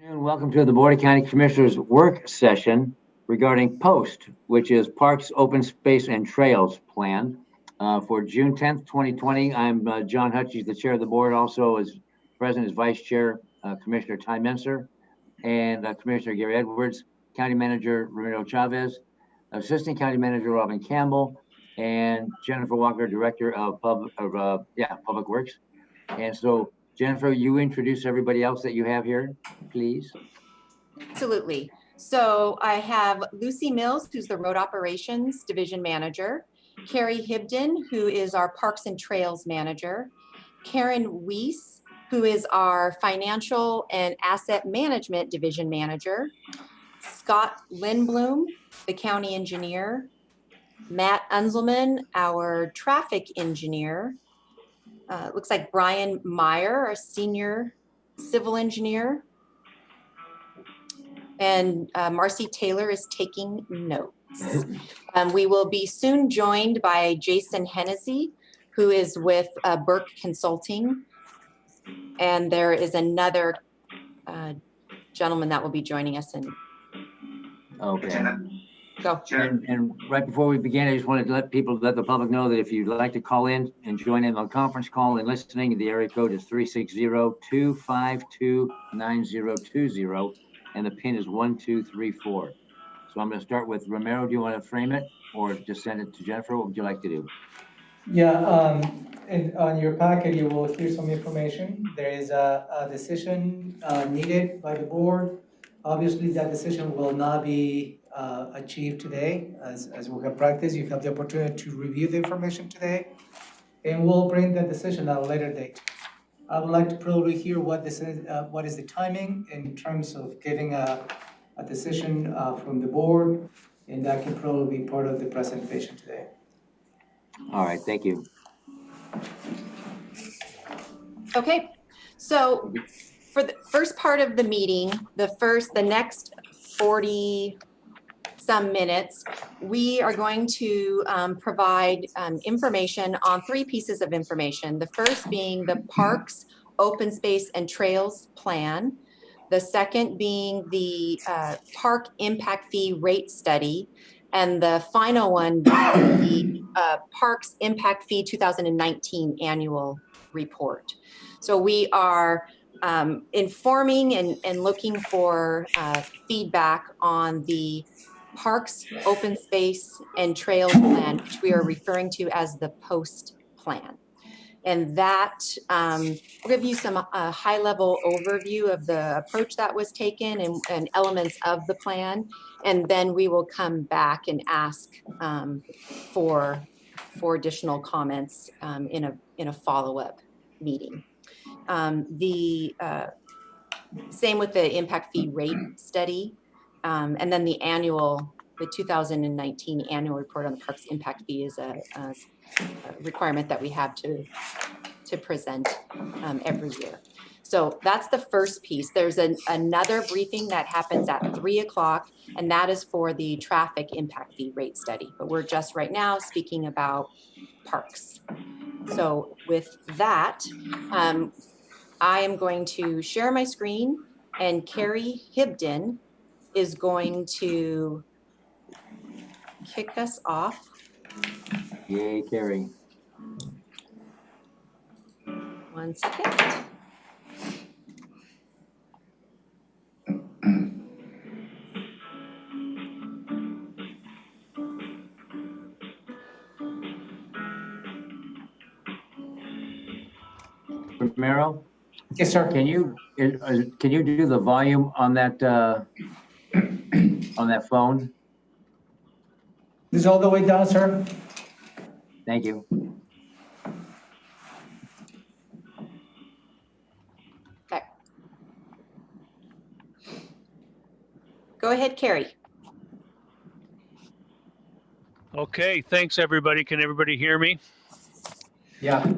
And welcome to the Board of County Commissioners work session regarding POST, which is Parks, Open Space, and Trails Plan. For June 10th, 2020, I'm John Hutchings, the chair of the board. Also as present as vice chair, Commissioner Ty Menser, and Commissioner Gary Edwards, County Manager Ramiro Chavez, Assistant County Manager Robin Campbell, and Jennifer Walker, Director of Public Works. And so, Jennifer, you introduce everybody else that you have here, please. Absolutely. So I have Lucy Mills, who's the Road Operations Division Manager, Carrie Hibden, who is our Parks and Trails Manager, Karen Weiss, who is our Financial and Asset Management Division Manager, Scott Lindblom, the County Engineer, Matt Unzelman, our Traffic Engineer, looks like Brian Meyer, our Senior Civil Engineer, and Marcy Taylor is taking notes. We will be soon joined by Jason Hennessy, who is with Burke Consulting. And there is another gentleman that will be joining us. Okay. Go. And right before we begin, I just wanted to let the public know that if you'd like to call in and join in on conference call and listening, the area code is 360-252-9020. And the pin is 1234. So I'm going to start with Ramiro. Do you want to frame it or just send it to Jennifer? What would you like to do? Yeah, and on your packet, you will hear some information. There is a decision needed by the board. Obviously, that decision will not be achieved today. As we have practiced, you have the opportunity to review the information today, and we'll bring that decision at a later date. I would like to probably hear what is the timing in terms of getting a decision from the board, and that can probably be part of the presentation today. All right, thank you. Okay, so for the first part of the meeting, the next 40 some minutes, we are going to provide information on three pieces of information. The first being the Parks, Open Space, and Trails Plan. The second being the Park Impact Fee Rate Study. And the final one being the Parks Impact Fee 2019 Annual Report. So we are informing and looking for feedback on the Parks, Open Space, and Trails Plan, which we are referring to as the POST plan. And that will give you some high-level overview of the approach that was taken and elements of the plan. And then we will come back and ask for additional comments in a follow-up meeting. The same with the impact fee rate study. And then the 2019 annual report on the Parks Impact Fee is a requirement that we have to present every year. So that's the first piece. There's another briefing that happens at 3 o'clock, and that is for the traffic impact fee rate study. But we're just right now speaking about parks. So with that, I am going to share my screen, and Carrie Hibden is going to kick us off. Yay, Carrie. 1 second. Ramiro? Yes, sir. Can you do the volume on that phone? This is all the way down, sir. Thank you. Okay. Go ahead, Carrie. Okay, thanks everybody. Can everybody hear me? Yeah.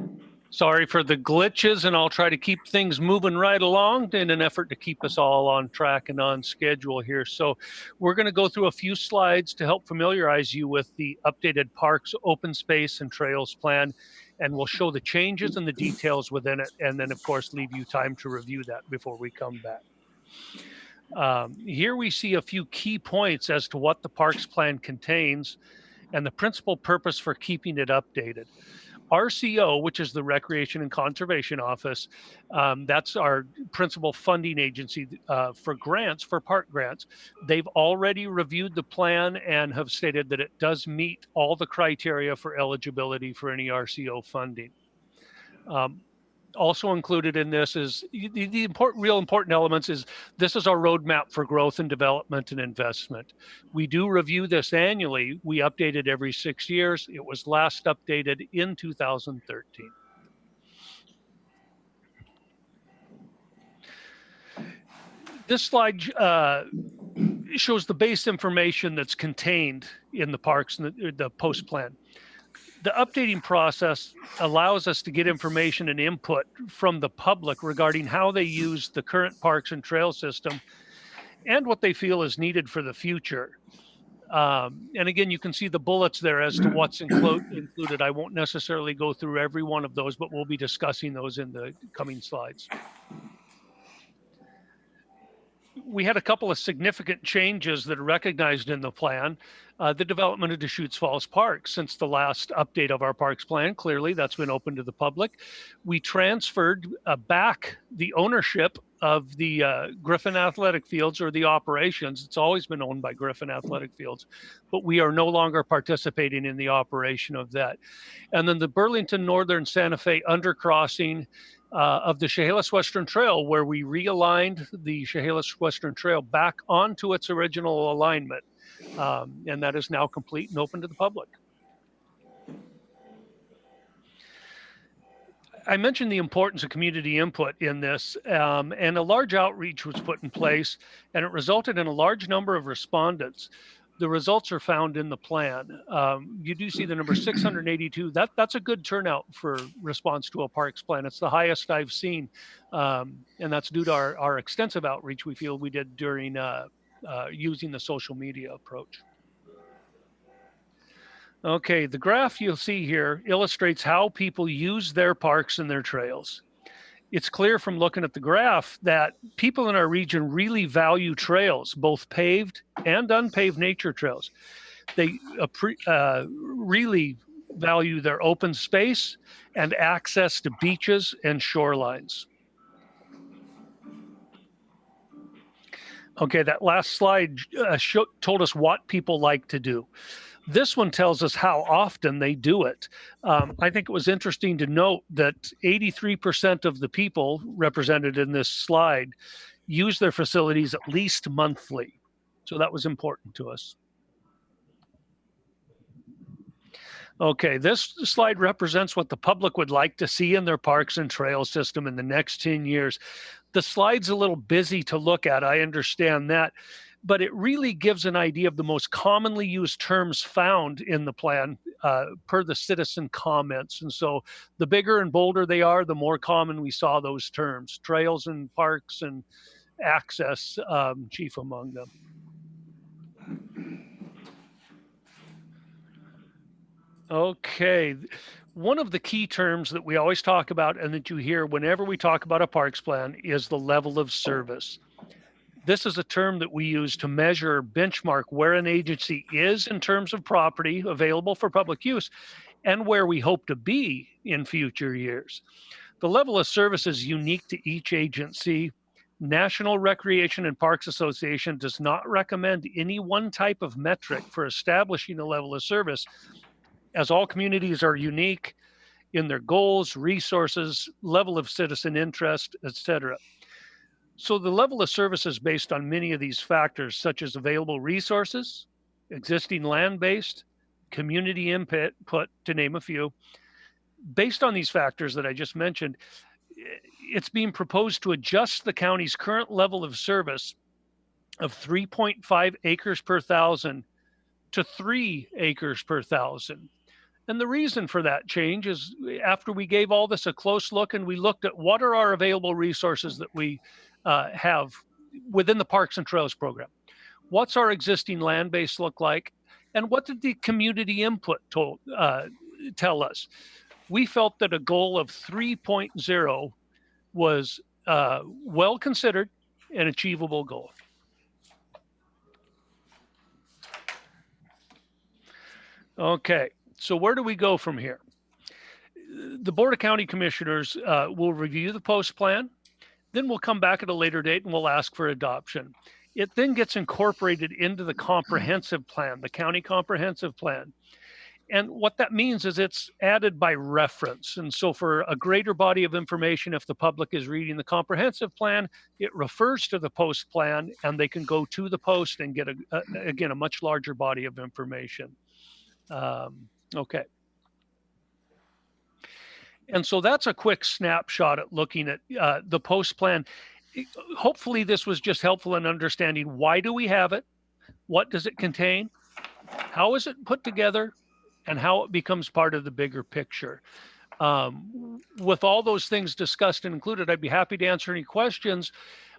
Sorry for the glitches, and I'll try to keep things moving right along in an effort to keep us all on track and on schedule here. So we're going to go through a few slides to help familiarize you with the updated Parks, Open Space, and Trails Plan, and we'll show the changes and the details within it, and then, of course, leave you time to review that before we come back. Here we see a few key points as to what the parks plan contains and the principal purpose for keeping it updated. RCO, which is the Recreation and Conservation Office, that's our principal funding agency for grants, for park grants. They've already reviewed the plan and have stated that it does meet all the criteria for eligibility for any RCO funding. Also included in this is the real important elements is this is our roadmap for growth and development and investment. We do review this annually. We update it every 6 years. It was last updated in 2013. This slide shows the base information that's contained in the parks and the post plan. The updating process allows us to get information and input from the public regarding how they use the current parks and trail system and what they feel is needed for the future. And again, you can see the bullets there as to what's included. I won't necessarily go through every one of those, but we'll be discussing those in the coming slides. We had a couple of significant changes that are recognized in the plan. The development of Deschutes Falls Park since the last update of our parks plan. Clearly, that's been open to the public. We transferred back the ownership of the Griffin Athletic Fields, or the operations. It's always been owned by Griffin Athletic Fields, but we are no longer participating in the operation of that. And then the Burlington Northern Santa Fe undercrossing of the Chehalis Western Trail, where we realigned the Chehalis Western Trail back onto its original alignment. And that is now complete and open to the public. I mentioned the importance of community input in this, and a large outreach was put in place, and it resulted in a large number of respondents. The results are found in the plan. You do see the number 682. That's a good turnout for response to a parks plan. It's the highest I've seen, and that's due to our extensive outreach we feel we did during using the social media approach. Okay, the graph you'll see here illustrates how people use their parks and their trails. It's clear from looking at the graph that people in our region really value trails, both paved and unpaved nature trails. They really value their open space and access to beaches and shorelines. Okay, that last slide told us what people like to do. This one tells us how often they do it. I think it was interesting to note that 83% of the people represented in this slide use their facilities at least monthly. So that was important to us. Okay, this slide represents what the public would like to see in their parks and trail system in the next 10 years. The slide's a little busy to look at, I understand that, but it really gives an idea of the most commonly used terms found in the plan per the citizen comments. And so the bigger and bolder they are, the more common we saw those terms, trails and parks and access, chief among them. Okay, one of the key terms that we always talk about and that you hear whenever we talk about a parks plan is the level of service. This is a term that we use to measure, benchmark where an agency is in terms of property available for public use and where we hope to be in future years. The level of service is unique to each agency. National Recreation and Parks Association does not recommend any one type of metric for establishing a level of service, as all communities are unique in their goals, resources, level of citizen interest, etc. So the level of service is based on many of these factors, such as available resources, existing land-based, community input, to name a few. Based on these factors that I just mentioned, it's being proposed to adjust the county's current level of service of 3.5 acres per thousand to 3 acres per thousand. And the reason for that change is after we gave all this a close look and we looked at what are our available resources that we have within the Parks and Trails program. What's our existing land base look like? And what did the community input tell us? We felt that a goal of 3.0 was well considered an achievable goal. Okay, so where do we go from here? The Board of County Commissioners will review the post plan. Then we'll come back at a later date and we'll ask for adoption. It then gets incorporated into the comprehensive plan, the county comprehensive plan. And what that means is it's added by reference. And so for a greater body of information, if the public is reading the comprehensive plan, it refers to the post plan and they can go to the post and get, again, a much larger body of information. Okay. And so that's a quick snapshot at looking at the post plan. Hopefully this was just helpful in understanding why do we have it? What does it contain? How is it put together? And how it becomes part of the bigger picture. With all those things discussed and included, I'd be happy to answer any questions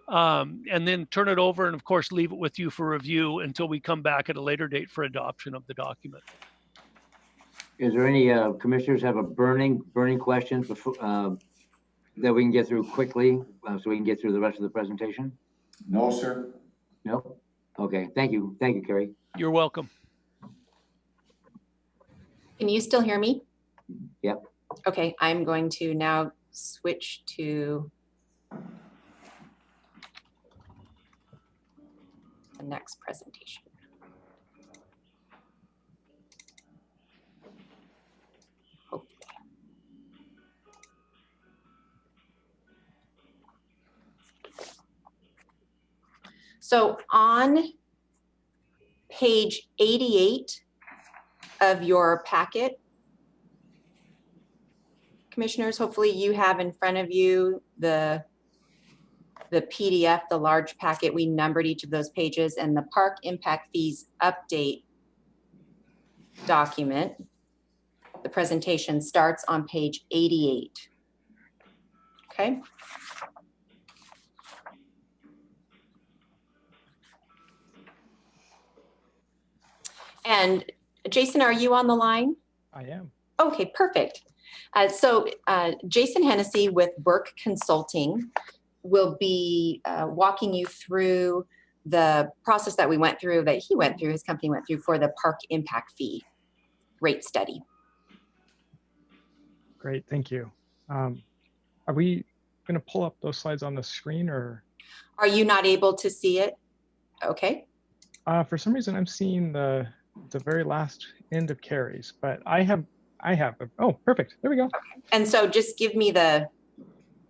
and then turn it over and of course leave it with you for review until we come back at a later date for adoption of the document. Is there any commissioners have a burning questions before, that we can get through quickly so we can get through the rest of the presentation? No, sir. No? Okay, thank you. Thank you, Kerry. You're welcome. Can you still hear me? Yep. Okay, I'm going to now switch to the next presentation. So on page 88 of your packet, commissioners, hopefully you have in front of you the PDF, the large packet. We numbered each of those pages, and the park impact fees update document. The presentation starts on page 88. Okay. And Jason, are you on the line? I am. Okay, perfect. So Jason Hennessy with Burke Consulting will be walking you through the process that we went through, that he went through, his company went through for the park impact fee rate study. Great, thank you. Are we going to pull up those slides on the screen, or? Are you not able to see it? Okay. For some reason, I'm seeing the very last end of Carrie's, but I have. Oh, perfect. There we go. And so just give me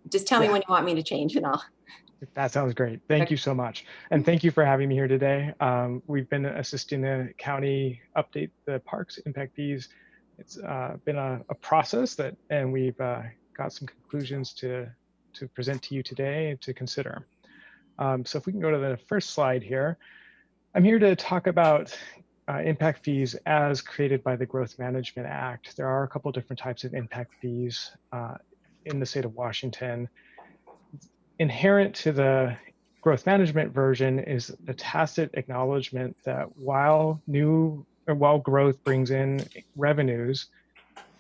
just tell me when you want me to change and I'll. That sounds great. Thank you so much. And thank you for having me here today. We've been assisting the county update the parks impact fees. It's been a process and we've got some conclusions to present to you today to consider. So if we can go to the first slide here, I'm here to talk about impact fees as created by the Growth Management Act. There are a couple different types of impact fees in the state of Washington. Inherent to the growth management version is the tacit acknowledgement that while growth brings in revenues,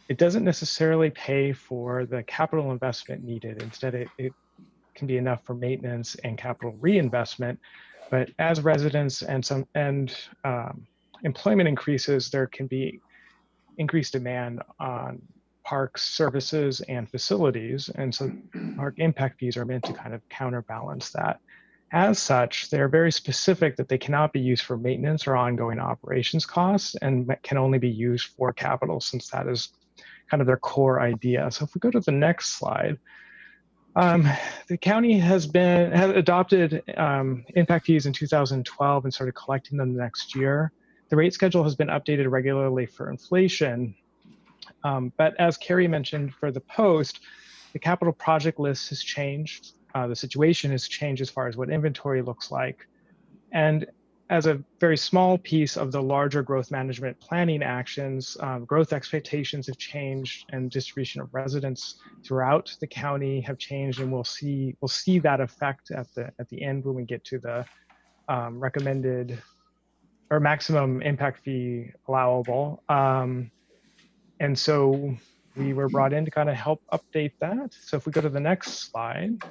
it doesn't necessarily pay for the capital investment needed. Instead, it can be enough for maintenance and capital reinvestment. But as residents and employment increases, there can be increased demand on parks, services, and facilities. And so park impact fees are meant to kind of counterbalance that. As such, they're very specific that they cannot be used for maintenance or ongoing operations costs and can only be used for capital, since that is kind of their core idea. So if we go to the next slide, the county has adopted impact fees in 2012 and started collecting them the next year. The rate schedule has been updated regularly for inflation. But as Carrie mentioned for the post, the capital project list has changed. The situation has changed as far as what inventory looks like. And as a very small piece of the larger growth management planning actions, growth expectations have changed and distribution of residents throughout the county have changed. And we'll see that effect at the end when we get to the recommended or maximum impact fee allowable. And so we were brought in to kind of help update that. So if we go to the next slide,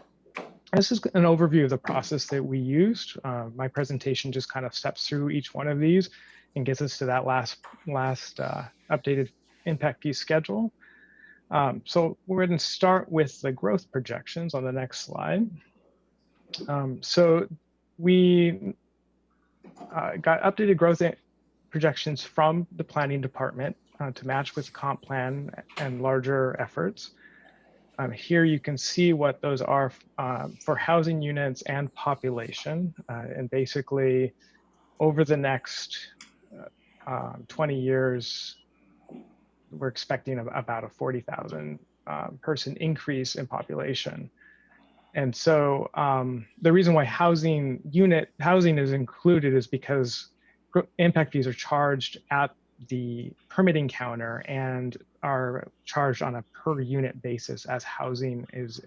This is an overview of the process that we used. My presentation just kind of steps through each one of these and gets us to that last updated impact fee schedule. So we're going to start with the growth projections on the next slide. So we got updated growth projections from the planning department to match with comp plan and larger efforts. Here you can see what those are for housing units and population. And basically, over the next 20 years, we're expecting about a 40,000 person increase in population. And so the reason why housing is included is because impact fees are charged at the permitting counter and are charged on a per unit basis as housing is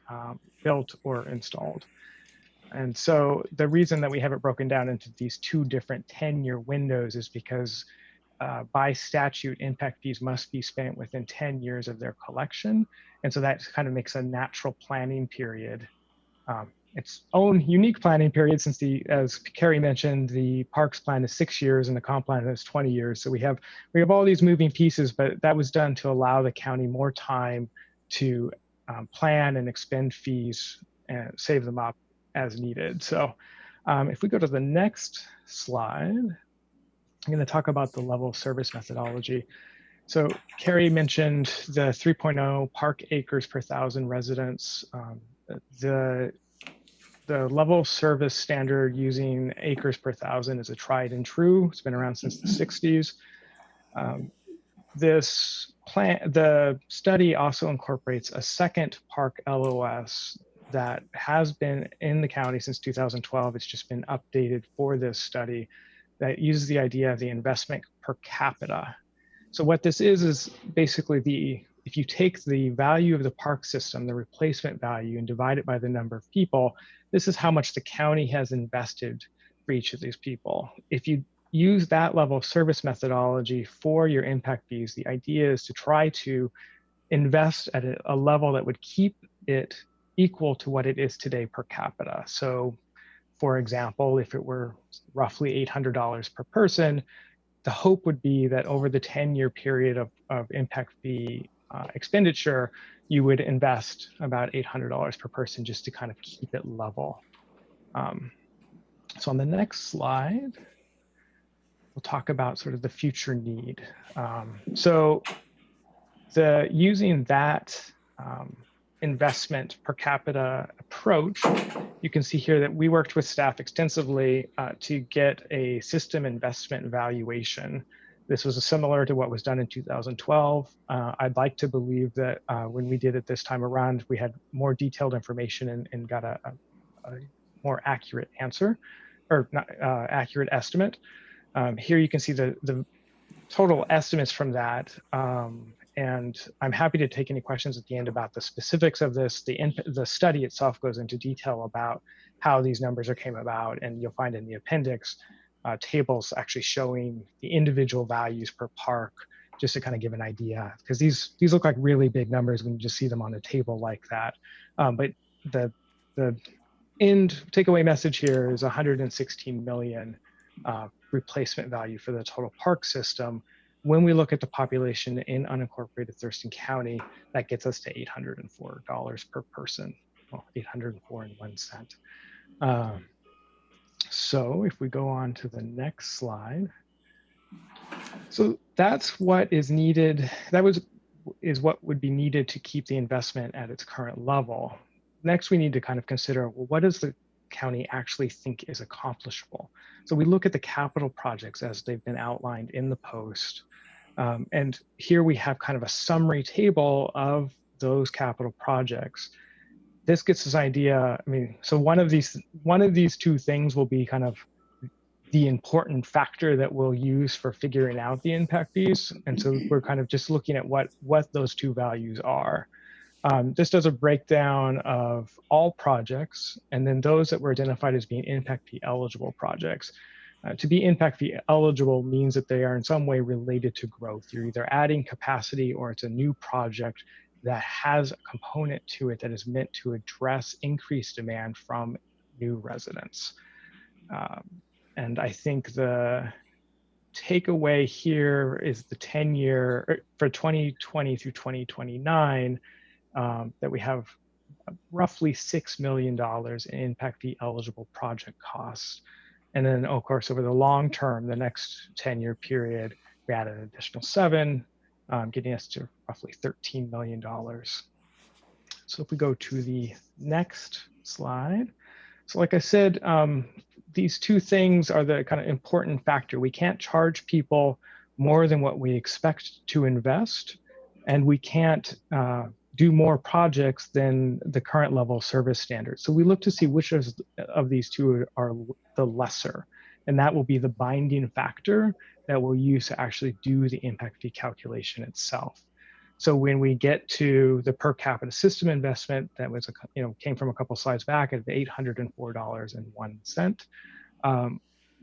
built or installed. And so the reason that we have it broken down into these two different 10-year windows is because by statute, impact fees must be spent within 10 years of their collection. And so that kind of makes a natural planning period its own unique planning period, since as Carrie mentioned, the parks plan is 6 years and the comp plan is 20 years. So we have all these moving pieces, but that was done to allow the county more time to plan and expend fees and save them up as needed. So if we go to the next slide, I'm going to talk about the level of service methodology. So Carrie mentioned the 3.0 park acres per 1,000 residents. The level of service standard using acres per 1,000 is a tried and true. It's been around since the 60s. The study also incorporates a second park LOS that has been in the county since 2012. It's just been updated for this study that uses the idea of the investment per capita. So what this is basically if you take the value of the park system, the replacement value, and divide it by the number of people, this is how much the county has invested for each of these people. If you use that level of service methodology for your impact fees, the idea is to try to invest at a level that would keep it equal to what it is today per capita. So for example, if it were roughly $800 per person, the hope would be that over the 10-year period of impact fee expenditure, you would invest about $800 per person just to kind of keep it level. So on the next slide, we'll talk about sort of the future need. So using that investment per capita approach, you can see here that we worked with staff extensively to get a system investment valuation. This was similar to what was done in 2012. I'd like to believe that when we did it this time around, we had more detailed information and got a more accurate answer, or not accurate estimate. Here you can see the total estimates from that. And I'm happy to take any questions at the end about the specifics of this. The study itself goes into detail about how these numbers came about, and you'll find in the appendix tables actually showing the individual values per park, just to kind of give an idea, because these look like really big numbers when you just see them on a table like that. But the end takeaway message here is 116 million replacement value for the total park system. When we look at the population in unincorporated Thurston County, that gets us to $804 per person, well, 804.01 cents. So if we go on to the next slide, so that's what is needed. Is what would be needed to keep the investment at its current level. Next, we need to kind of consider, well, what does the county actually think is accomplishable? So we look at the capital projects as they've been outlined in the post. And here we have kind of a summary table of those capital projects. This gets this idea, I mean, so one of these two things will be kind of the important factor that we'll use for figuring out the impact fees. And so we're kind of just looking at what those two values are. This does a breakdown of all projects, and then those that were identified as being impact fee eligible projects. To be impact fee eligible means that they are in some way related to growth. You're either adding capacity or it's a new project that has a component to it that is meant to address increased demand from new residents. And I think the takeaway here is the 10-year for 2020 through 2029, that we have roughly $6 million in impact fee eligible project costs. And then of course, over the long term, the next 10-year period, we add an additional 7, getting us to roughly $13 million. So if we go to the next slide. So like I said, these two things are the kind of important factor. We can't charge people more than what we expect to invest, and we can't do more projects than the current level of service standards. So we look to see which of these two are the lesser, and that will be the binding factor that we'll use to actually do the impact fee calculation itself. So when we get to the per capita system investment that was, came from a couple slides back at $804.01,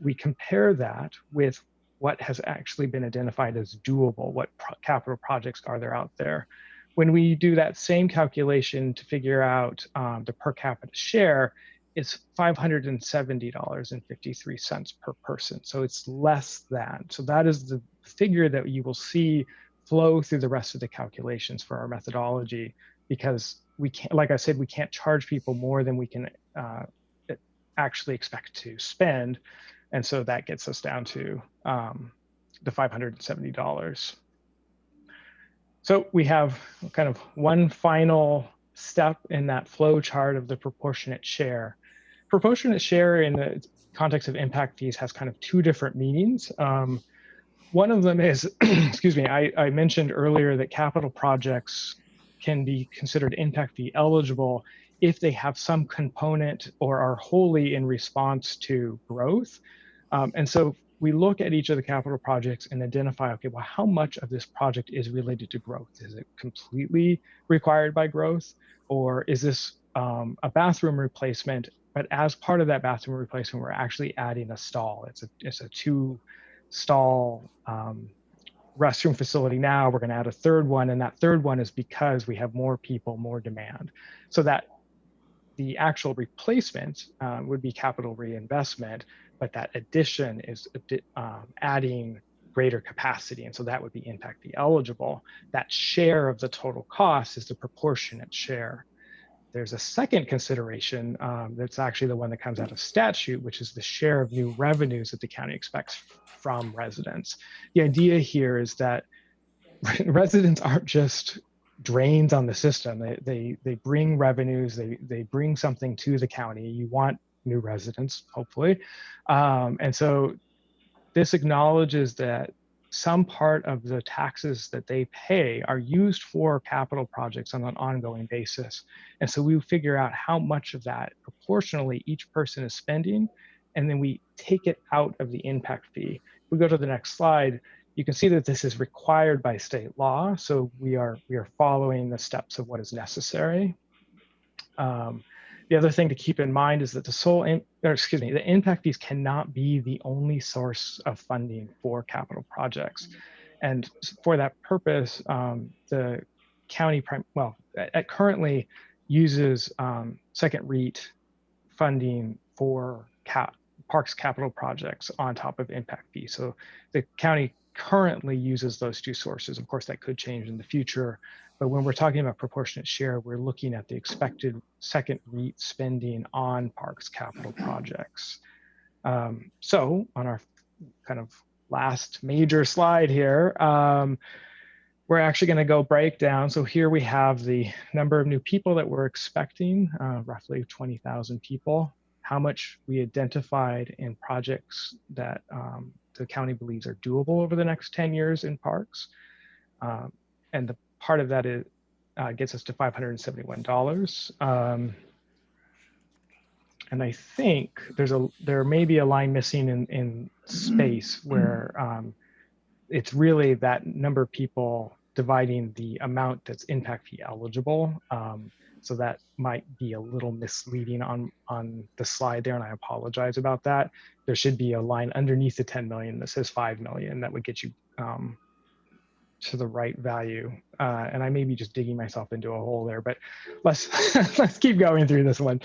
we compare that with what has actually been identified as doable, what capital projects are there out there. When we do that same calculation to figure out the per capita share, it's $570.53 per person. So it's less than. So that is the figure that you will see flow through the rest of the calculations for our methodology, because we can't, like I said, we can't charge people more than we can actually expect to spend. And so that gets us down to the $570. So we have kind of one final step in that flow chart of the proportionate share. Proportionate share in the context of impact fees has kind of two different meanings. One of them is, excuse me, I mentioned earlier that capital projects can be considered impact fee eligible if they have some component or are wholly in response to growth. And so we look at each of the capital projects and identify, okay, well, how much of this project is related to growth? Is it completely required by growth? Or is this a bathroom replacement, but as part of that bathroom replacement, we're actually adding a stall. It's a 2-stall restroom facility now. We're going to add a third one, and that third one is because we have more people, more demand. So that the actual replacement would be capital reinvestment, but that addition is adding greater capacity, and so that would be impact fee eligible. That share of the total cost is the proportionate share. There's a second consideration that's actually the one that comes out of statute, which is the share of new revenues that the county expects from residents. The idea here is that residents aren't just drains on the system. They bring revenues, they bring something to the county. You want new residents, hopefully. And so this acknowledges that some part of the taxes that they pay are used for capital projects on an ongoing basis. And so we figure out how much of that proportionally each person is spending, and then we take it out of the impact fee. If we go to the next slide, you can see that this is required by state law. So we are following the steps of what is necessary. The other thing to keep in mind is that the impact fees cannot be the only source of funding for capital projects. And for that purpose, the county, currently uses second REIT funding for parks capital projects on top of impact fees. So the county currently uses those two sources. Of course, that could change in the future. But when we're talking about proportionate share, we're looking at the expected second REIT spending on parks capital projects. So on our kind of last major slide here, we're actually going to go break down. So here we have the number of new people that we're expecting, roughly 20,000 people, how much we identified in projects that the county believes are doable over the next 10 years in parks. And the part of that is, gets us to $571. And I think there may be a line missing in space where it's really that number of people dividing the amount that's impact fee eligible. So that might be a little misleading on the slide there, and I apologize about that. There should be a line underneath the 10 million that says 5 million. That would get you to the right value. And I may be just digging myself into a hole there, but let's let's keep going through this one.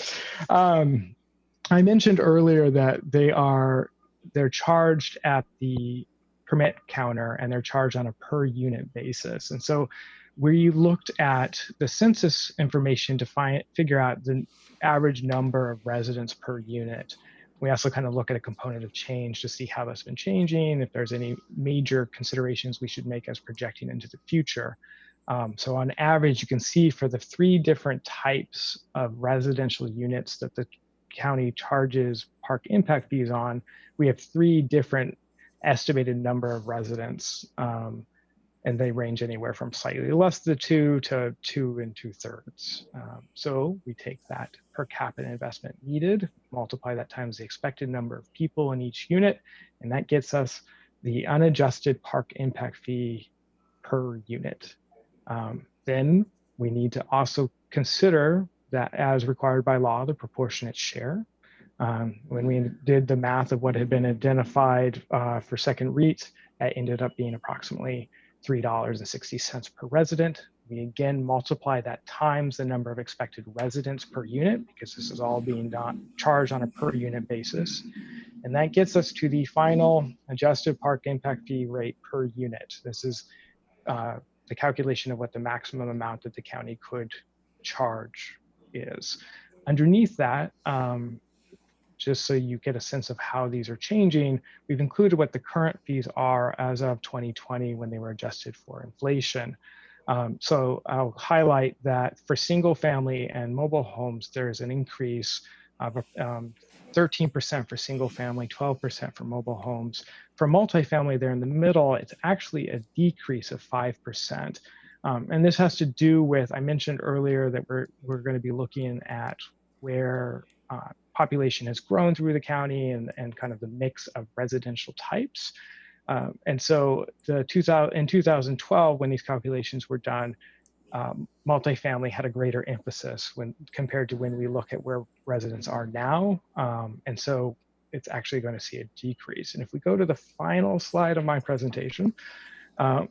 I mentioned earlier that they're charged at the permit counter and they're charged on a per unit basis. And so we looked at the census information to figure out the average number of residents per unit. We also kind of look at a component of change to see how that's been changing, if there's any major considerations we should make as projecting into the future. So on average, you can see for the 3 different types of residential units that the county charges park impact fees on, we have 3 different estimated number of residents. And they range anywhere from slightly less than 2 to 2 2/3. So we take that per capita investment needed, multiply that times the expected number of people in each unit, and that gets us the unadjusted park impact fee per unit. Then we need to also consider that, as required by law, the proportionate share. When we did the math of what had been identified for second REIT, that ended up being approximately $3.60 per resident. We again multiply that times the number of expected residents per unit, because this is all being charged on a per unit basis. And that gets us to the final adjusted park impact fee rate per unit. This is the calculation of what the maximum amount that the county could charge is. Underneath that, just so you get a sense of how these are changing, we've included what the current fees are as of 2020 when they were adjusted for inflation. So I'll highlight that for single family and mobile homes, there's an increase of 13% for single family, 12% for mobile homes. For multifamily, there in the middle, it's actually a decrease of 5%. And this has to do with, I mentioned earlier that we're going to be looking at where population has grown through the county and kind of the mix of residential types. And so in 2012, when these calculations were done, multifamily had a greater emphasis when compared to when we look at where residents are now. And so it's actually going to see a decrease. And if we go to the final slide of my presentation,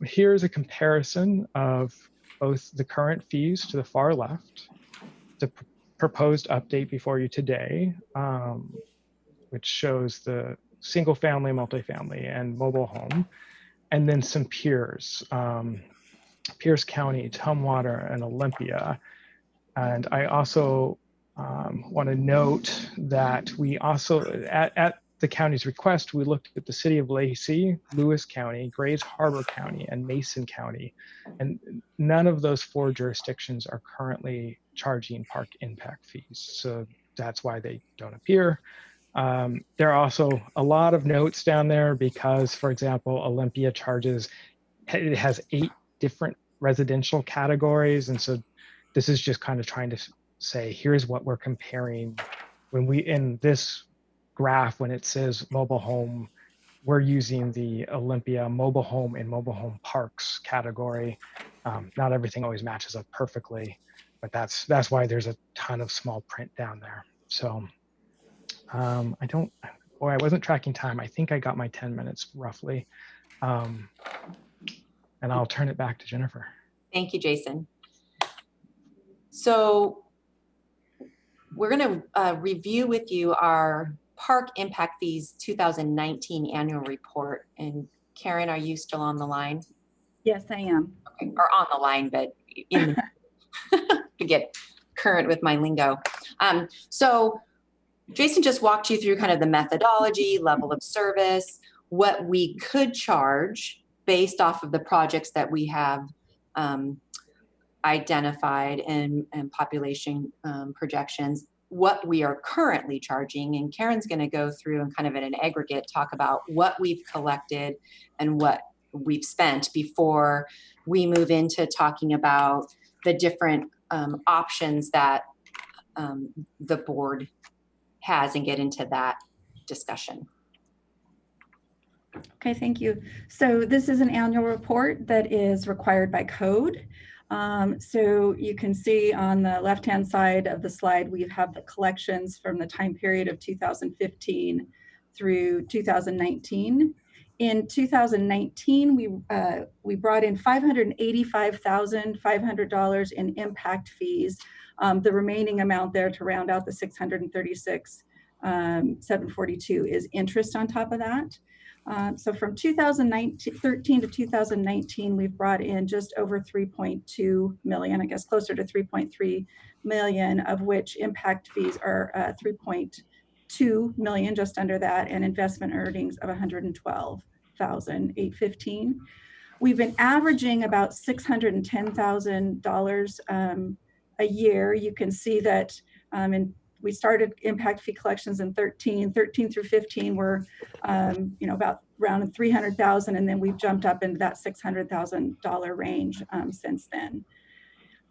here's a comparison of both the current fees to the far left, the proposed update before you today, which shows the single family, multifamily, and mobile home, and then some peers, Pierce County, Tumwater, and Olympia. And I also want to note that we also, at the county's request, we looked at the city of Lacey, Lewis County, Grays Harbor County, and Mason County. And none of those 4 jurisdictions are currently charging park impact fees. So that's why they don't appear. There are also a lot of notes down there because, for example, Olympia it has 8 different residential categories. And so this is just kind of trying to say, here's what we're comparing. In this graph, when it says mobile home, we're using the Olympia mobile home and mobile home parks category. Not everything always matches up perfectly, but that's why there's a ton of small print down there. So I wasn't tracking time. I think I got my 10 minutes roughly. And I'll turn it back to Jennifer. Thank you, Jason. So we're going to review with you our Park Impact Fees 2019 annual report. And Karen, are you still on the line? Yes, I am. Okay, or on the line, but in to get current with my lingo. So Jason just walked you through kind of the methodology, level of service, what we could charge based off of the projects that we have identified and population projections, what we are currently charging. And Karen's going to go through and kind of in an aggregate talk about what we've collected and what we've spent before we move into talking about the different options that the board has and get into that discussion. Okay, thank you. So this is an annual report that is required by code. So you can see on the left-hand side of the slide, we have the collections from the time period of 2015 through 2019. In 2019, we brought in $585,500 in impact fees. The remaining amount there to round out the 636,742 is interest on top of that. So from 2013 to 2019, we've brought in just over 3.2 million, I guess closer to 3.3 million, of which impact fees are 3.2 million, just under that, and investment earnings of 112,815. We've been averaging about $610,000 a year. You can see that we started impact fee collections in 13 through 15 were about around 300,000, and then we've jumped up into that $600,000 range since then.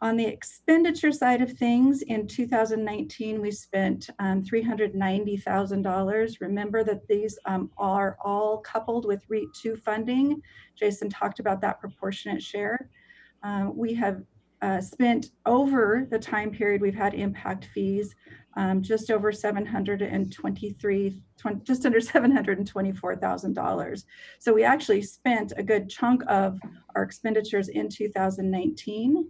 On the expenditure side of things, in 2019, we spent $390,000. Remember that these are all coupled with REIT 2 funding. Jason talked about that proportionate share. We have spent over the time period we've had impact fees, just over just under $724,000. So we actually spent a good chunk of our expenditures in 2019.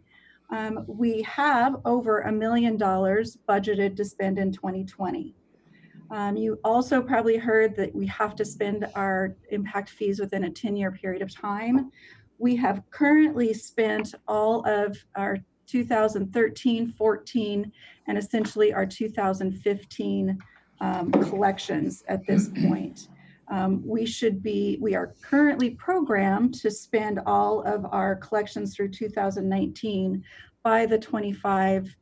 We have over $1 million budgeted to spend in 2020. You also probably heard that we have to spend our impact fees within a 10-year period of time. We have currently spent all of our 2013, 14, and essentially our 2015 collections at this point. We are currently programmed to spend all of our collections through 2019 by the 25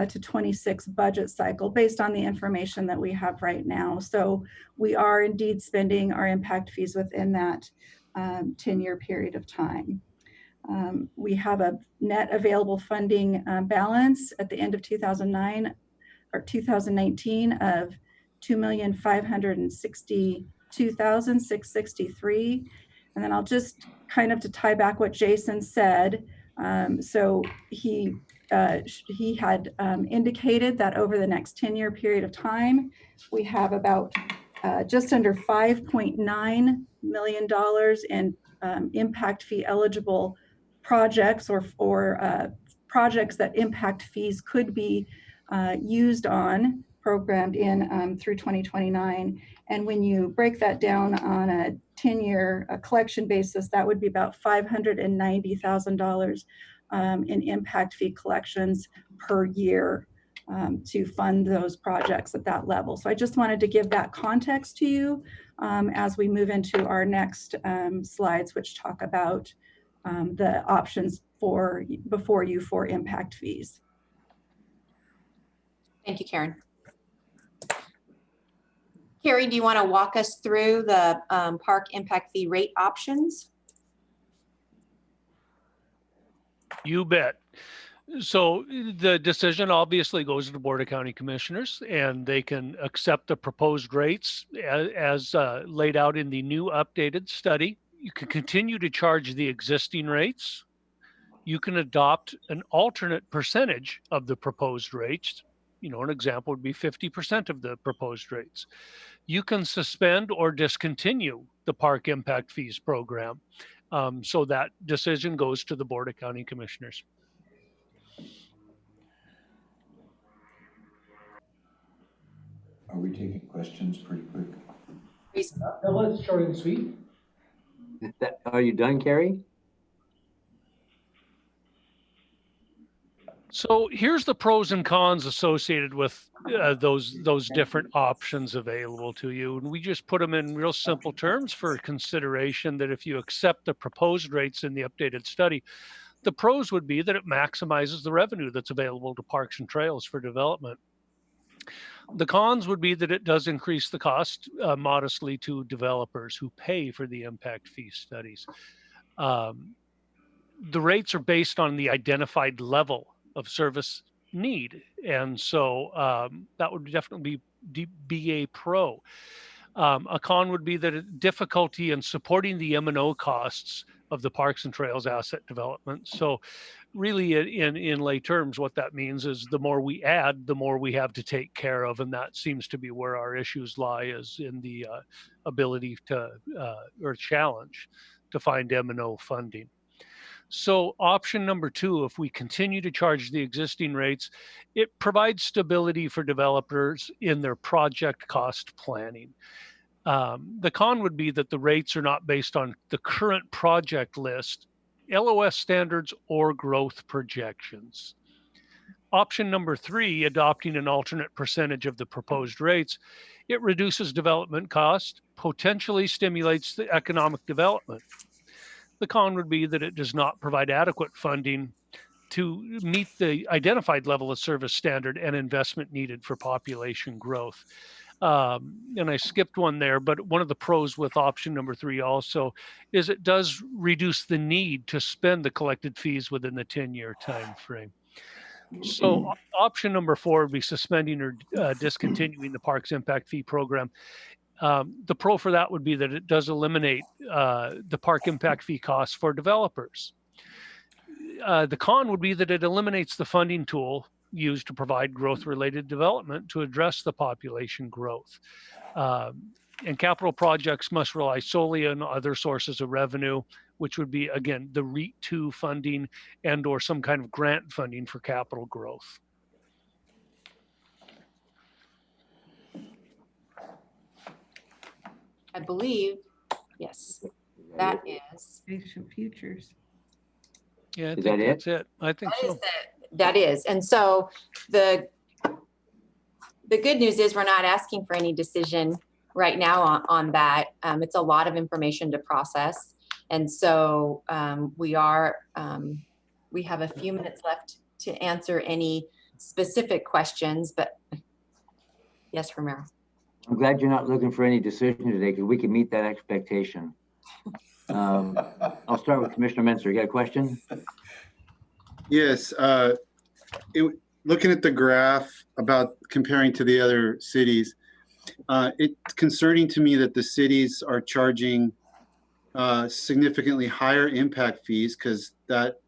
to 26 budget cycle based on the information that we have right now. So we are indeed spending our impact fees within that 10-year period of time. We have a net available funding balance at the end of 2019 of $2,562,663. And then I'll just kind of to tie back what Jason said. So he had indicated that over the next 10-year period of time, we have about just under $5.9 million in impact fee eligible projects or projects that impact fees could be used on, programmed in through 2029. And when you break that down on a 10-year collection basis, that would be about $590,000 in impact fee collections per year to fund those projects at that level. So I just wanted to give that context to you as we move into our next slides, which talk about the options before you for impact fees. Thank you, Karen. Carrie, do you want to walk us through the park impact fee rate options? You bet. So the decision obviously goes to the Board of County Commissioners, and they can accept the proposed rates as laid out in the new updated study. You can continue to charge the existing rates. You can adopt an alternate percentage of the proposed rates. An example would be 50% of the proposed rates. You can suspend or discontinue the park impact fees program. So that decision goes to the Board of County Commissioners. Are we taking questions pretty quick? That was short and sweet. Are you done, Carrie? So here's the pros and cons associated with those different options available to you. And we just put them in real simple terms for consideration that if you accept the proposed rates in the updated study, the pros would be that it maximizes the revenue that's available to parks and trails for development. The cons would be that it does increase the cost modestly to developers who pay for the impact fee studies. The rates are based on the identified level of service need. And so that would definitely be a pro. A con would be that difficulty in supporting the M&O costs of the Parks and Trails asset development. So really in lay terms, what that means is the more we add, the more we have to take care of. And that seems to be where our issues lie, is in the ability to, or challenge to find M&O funding. So option number 2, if we continue to charge the existing rates, it provides stability for developers in their project cost planning. The con would be that the rates are not based on the current project list, LOS standards, or growth projections. Option number 3, adopting an alternate percentage of the proposed rates, it reduces development cost, potentially stimulates the economic development. The con would be that it does not provide adequate funding to meet the identified level of service standard and investment needed for population growth. And I skipped one there, but one of the pros with option number 3 also is it does reduce the need to spend the collected fees within the 10-year time frame. So option number 4 would be suspending or discontinuing the Parks Impact Fee Program. The pro for that would be that it does eliminate the park impact fee costs for developers. The con would be that it eliminates the funding tool used to provide growth-related development to address the population growth. And capital projects must rely solely on other sources of revenue, which would be, again, the REIT 2 funding and or some kind of grant funding for capital growth. I believe, yes, that is. Spaceship Futures. Yeah, I Is think that it? that's it. I think That is so. that is. And so the good news is we're not asking for any decision right now on that. It's a lot of information to process. And so we have a few minutes left to answer any specific questions, but yes, Romero. I'm glad you're not looking for any decision today, because we can meet that expectation. I'll start with Commissioner Menzer. You got a question? Yes. Looking at the graph about comparing to the other cities, it's concerning to me that the cities are charging significantly higher impact fees, because that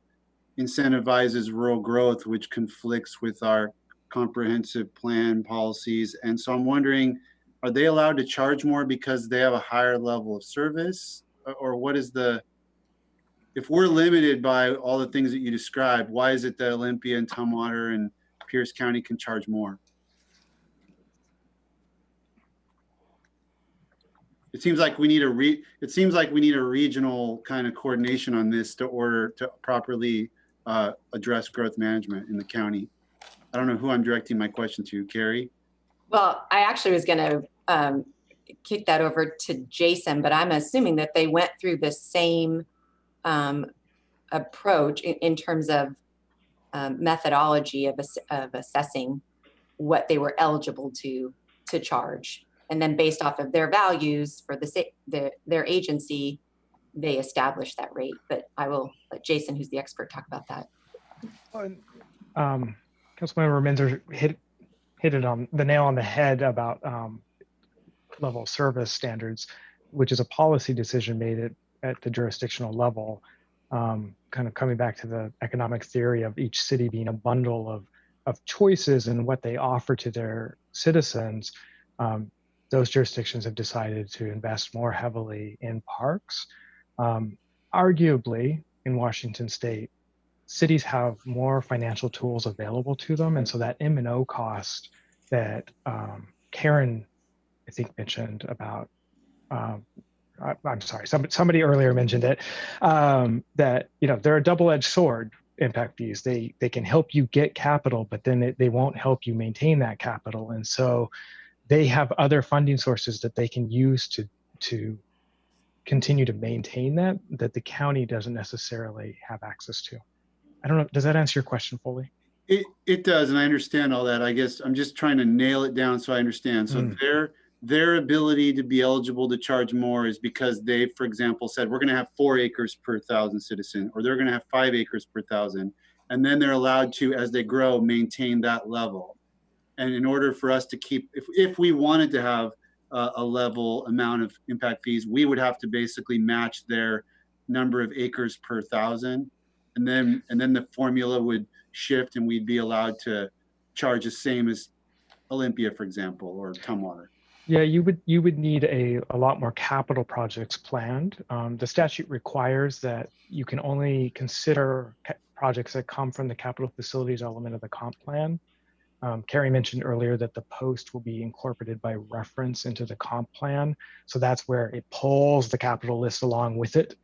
incentivizes rural growth, which conflicts with our comprehensive plan policies. And so I'm wondering, are they allowed to charge more because they have a higher level of service? Or what is if we're limited by all the things that you described, why is it that Olympia and Tumwater and Pierce County can charge more? It seems like we need a regional kind of coordination on this to properly address growth management in the county. I don't know who I'm directing my question to, Carrie? Well, I actually was going to kick that over to Jason, but I'm assuming that they went through the same approach in terms of methodology of assessing what they were eligible to charge. And then based off of their values for their agency, they established that rate. But I will let Jason, who's the expert, talk about that. Councilmember Menzer hit it on the nail on the head about level of service standards, which is a policy decision made at the jurisdictional level, kind of coming back to the economic theory of each city being a bundle of choices and what they offer to their citizens. Those jurisdictions have decided to invest more heavily in parks. Arguably, in Washington State, cities have more financial tools available to them. And so that M&O cost that Karen, I think, mentioned about, I'm sorry, somebody earlier mentioned it, that, they're a double-edged sword, impact fees. They can help you get capital, but then they won't help you maintain that capital. And so they have other funding sources that they can use to continue to maintain that the county doesn't necessarily have access to. I don't know, does that answer your question fully? It does, and I understand all that. I guess I'm just trying to nail it down so I understand. So their ability to be eligible to charge more is because they, for example, said we're going to have 4 acres per 1,000 citizen, or they're going to have 5 acres per 1,000, and then they're allowed to, as they grow, maintain that level. And in order for us to keep, if we wanted to have a level amount of impact fees, we would have to basically match their number of acres per thousand. And then the formula would shift and we'd be allowed to charge the same as Olympia, for example, or Tumwater. Yeah, you would need a lot more capital projects planned. The statute requires that you can only consider projects that come from the capital facilities element of the comp plan. Carrie mentioned earlier that the post will be incorporated by reference into the comp plan. So that's where it pulls the capital list along with it.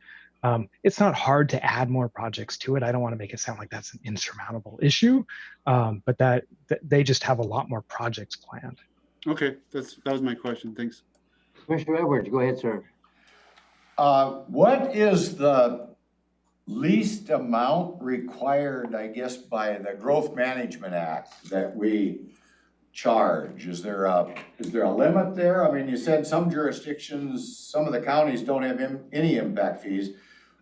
It's not hard to add more projects to it. I don't want to make it sound like that's an insurmountable issue, but that they just have a lot more projects planned. Okay, that was my question. Thanks. Commissioner Edwards, go ahead, sir. What is the least amount required, I guess, by the Growth Management Act that we charge? Is there a limit there? I mean, you said some jurisdictions, some of the counties don't have any impact fees.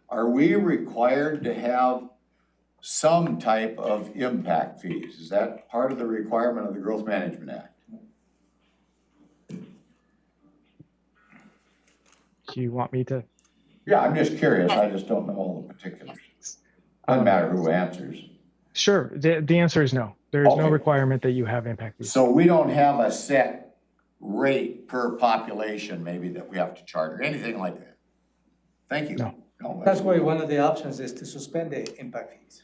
Are we required to have some type of impact fees? Is that part of the requirement of the Growth Management Act? Do you want me to? Yeah, I'm just curious. I just don't know all the particulars. Doesn't matter who answers. Sure. The answer is no. There is no Okay. requirement that you have impact fees. So we don't have a set rate per population maybe that we have to charge or anything like that? Thank you. No. That's why one of the options is to suspend the impact fees.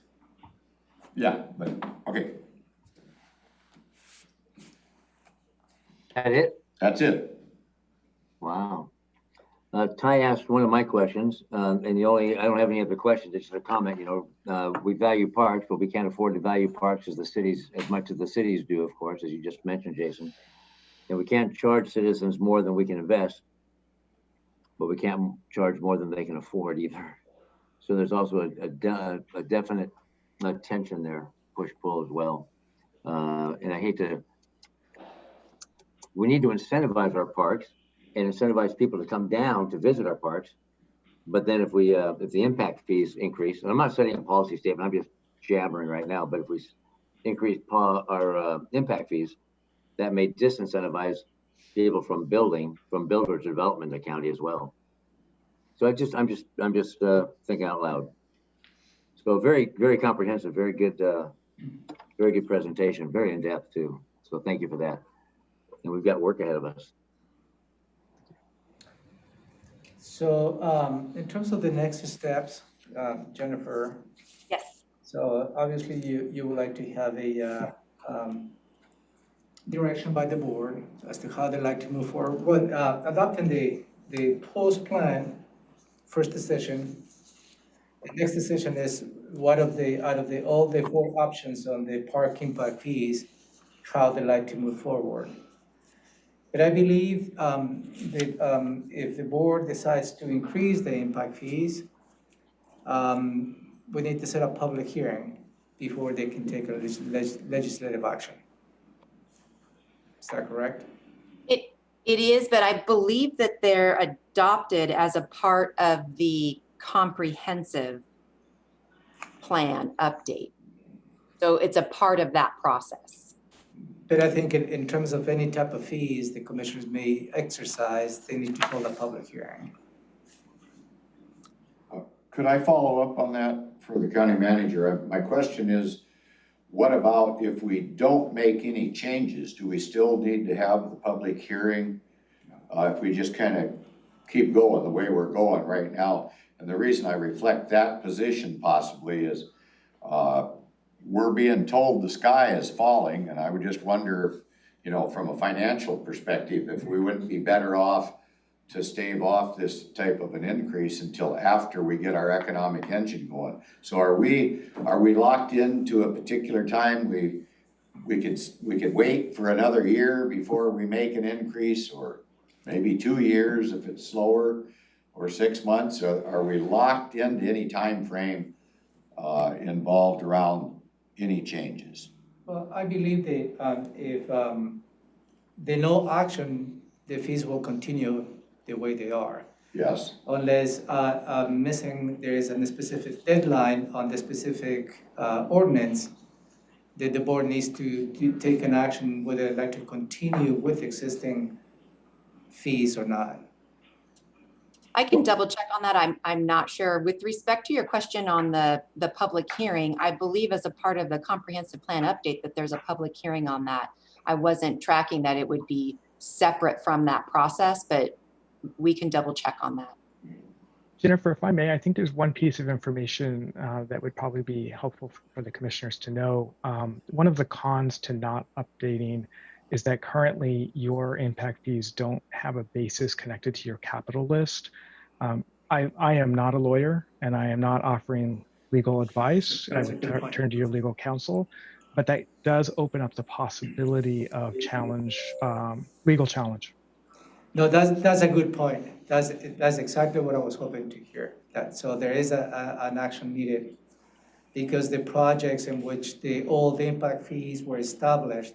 Yeah, but, okay, That it? that's it. Wow. Ty asked one of my questions, and I don't have any other questions, it's just a comment, we value parks, but we can't afford to value parks as much as the cities do, of course, as you just mentioned, Jason. And we can't charge citizens more than we can invest, but we can't charge more than they can afford either. So there's also a definite tension there, push-pull as well. And we need to incentivize our parks and incentivize people to come down to visit our parks. But then if the impact fees increase, and I'm not setting a policy statement, I'm just jabbering right now, but if we increase our impact fees, that may disincentivize people from builder development in the county as well. So I'm just thinking out loud. So very, very comprehensive, very good presentation, very in-depth too. So thank you for that. And we've got work ahead of us. So in terms of the next steps, Jennifer, Yes. so obviously you would like to have a direction by the board as to how they'd like to move forward. Well, adopting the post plan, first decision. The next decision is out of all the 4 options on the park impact fees, how they like to move forward. But I believe that if the board decides to increase the impact fees, we need to set up public hearing before they can take a legislative action. Is that correct? It is, but I believe that they're adopted as a part of the comprehensive plan update. So it's a part of that process. But I think in terms of any type of fees the commissioners may exercise, they need to hold a public hearing. Could I follow up on that for the county manager? My question is, what about if we don't make any changes? Do we still need to have the public hearing? If we just kind of keep going the way we're going right now? And the reason I reflect that position possibly is we're being told the sky is falling, and I would just wonder if, from a financial perspective, if we wouldn't be better off to stave off this type of an increase until after we get our economic engine going. So are we locked into a particular time? We could wait for another year before we make an increase, or maybe 2 years if it's slower, or 6 months. Are we locked into any time frame involved around any changes? Well, I believe that if there's no action, the fees will continue the way they are. Yes. Unless there is a specific deadline on the specific ordinance that the board needs to take an action whether they'd like to continue with existing fees or not. I can double check on that. I'm not sure. With respect to your question on the public hearing, I believe as a part of the comprehensive plan update that there's a public hearing on that. I wasn't tracking that it would be separate from that process, but we can double check on that. Jennifer, if I may, I think there's one piece of information that would probably be helpful for the commissioners to know. One of the cons to not updating is that currently your impact fees don't have a basis connected to your capital list. I am not a lawyer and I am not offering legal advice. I would turn to your legal counsel, but that does open up the possibility of legal challenge. No, that's a good point. That's exactly what I was hoping to hear. So there is an action needed because the projects in which the old impact fees were established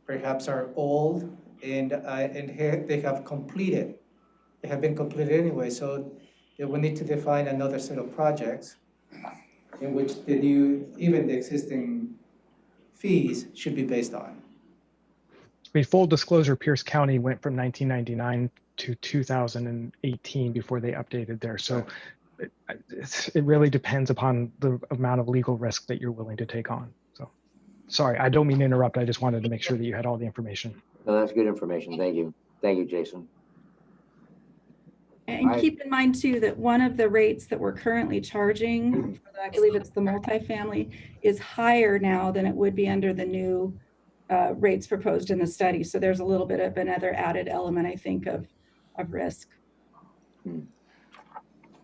perhaps are old and they have completed. They have been completed anyway, so they will need to define another set of projects in which even the existing fees should be based on. I mean, full disclosure, Pierce County went from 1999 to 2018 before they updated there. So it really depends upon the amount of legal risk that you're willing to take on. So sorry, I don't mean to interrupt. I just wanted to make sure that you had all the information. No, that's good information. Thank you. Thank you, Jason. And Right. keep in mind too, that one of the rates that we're currently charging, for I believe it's the multifamily, is higher now than it would be under the new rates proposed in the study. So there's a little bit of another added element, I think, of risk.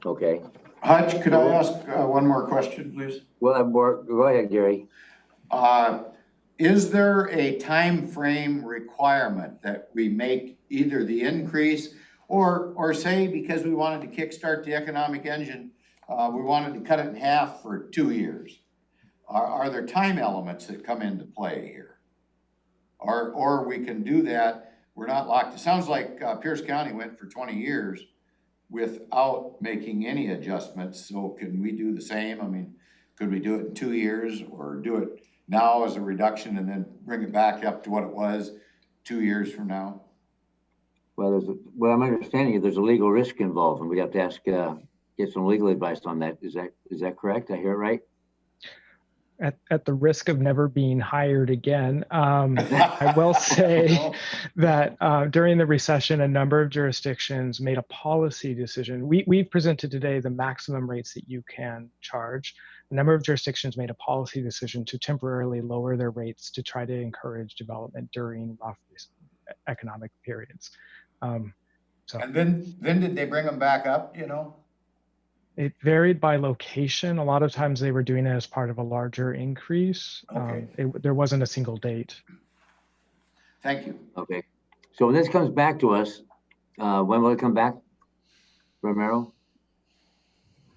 Okay. Hutch, could I ask one more question, please? Well, go ahead, Gary. Is there a time frame requirement that we make either the increase or say because we wanted to kickstart the economic engine, we wanted to cut it in half for 2 years? Are there time elements that come into play here? Or we can do that, we're not locked. It sounds like Pierce County went for 20 years without making any adjustments. So can we do the same? I mean, could we do it in 2 years or do it now as a reduction and then bring it back up to what it was 2 years from now? Well, what I'm understanding is there's a legal risk involved, and we have to ask, get some legal advice on that. Is that correct? I hear it right? At the risk of never being hired again, I will say that during the recession, a number of jurisdictions made a policy decision. We've presented today the maximum rates that you can charge. A number of jurisdictions made a policy decision to temporarily lower their rates to try to encourage development during rough economic periods. And then did they bring them back up, you know? It varied by location. A lot of times they were doing it as part of a larger increase. Okay. There wasn't a single date. Thank you. Okay. So when this comes back to us, when will it come back, Romero?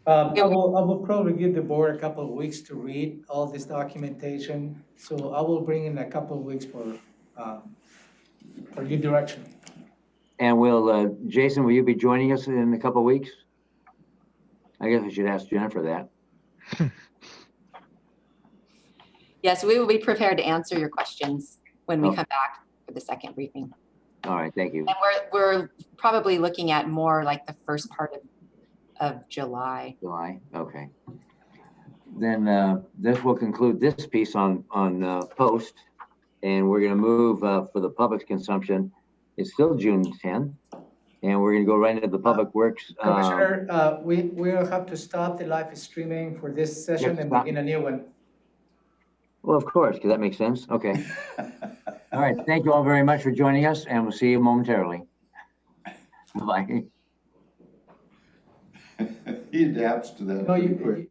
I will probably give the board a couple of weeks to read all this documentation. So I will bring in a couple of weeks for your direction. And Jason, will you be joining us in a couple of weeks? I guess I should ask Jennifer that. Yes, we will be prepared to answer your questions when we come back for the second briefing. All right, thank you. And we're probably looking at more like the first part of July. July, okay. Then this will conclude this piece on post, and we're gonna move for the public's consumption. It's still June 10th, and we're gonna go right into the Public Works. Commissioner, we'll have to stop the live streaming for this session and begin a new one. Well, of course, because that makes sense. Okay. All right, thank you all very much for joining us, and we'll see you momentarily. Bye. He adapts to that. No, pretty quick.